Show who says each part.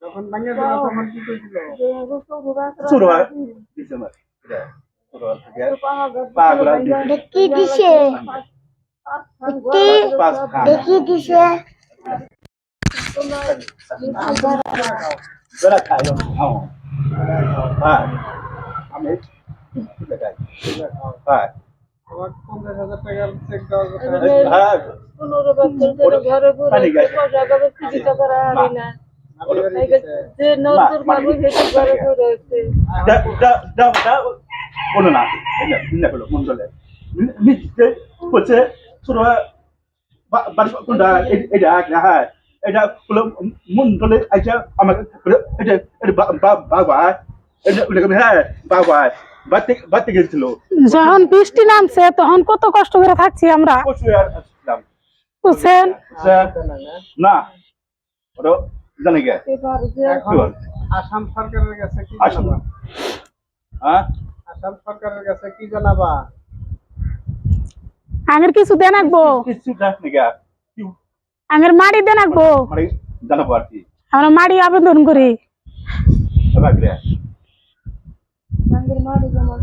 Speaker 1: যখন ভাঙে দিল তখন কি কইছিল?
Speaker 2: ছোট দিছে না ছোট থেকে পাগলা
Speaker 3: দেখি দিছে দেখি দিছে
Speaker 2: বেড়া খাই হ্যাঁ আমি দেখাই হ্যাঁ
Speaker 1: আমার 50,000 টাকার চেক দেওয়ার কথা।
Speaker 2: হ্যাঁ
Speaker 4: 15 বছর ধরে ঘরে ঘুরে পয়সা কাগজ চিকিৎসা করা হবে না যে নজর মারবে সেটা ঘরে ঘুরে হচ্ছে
Speaker 2: কোনো না এটা হলো মন্ডলে নিজে হচ্ছে ছোট বাড়ি কোনটা এটা হ্যাঁ এটা হলো মন্ডলে আইসা আমাকে এটা এটা বাবা এটা হ্যাঁ বাবা বাড়তে গেছিল
Speaker 5: যখন বৃষ্টি নামছে তখন কত কষ্ট করে থাকছি আমরা
Speaker 2: পশু আর আসলাম
Speaker 5: বুঝছেন
Speaker 2: না ওরা জানে গে
Speaker 4: এবার যে
Speaker 1: এখন আসাম সরকারের কাছে কি জানাবা?
Speaker 2: হ্যাঁ
Speaker 1: আসাম সরকারের কাছে কি জানাবা?
Speaker 5: আগের কিছু দেন আঁকবো
Speaker 2: কিছু দেখ না গা
Speaker 5: আগের মাড়ি দেন আঁকবো
Speaker 2: মানে জানাবো আর কি
Speaker 5: আমরা মাড়ি আবেদন করি
Speaker 2: লাগলে
Speaker 4: রঙের মাটি জমা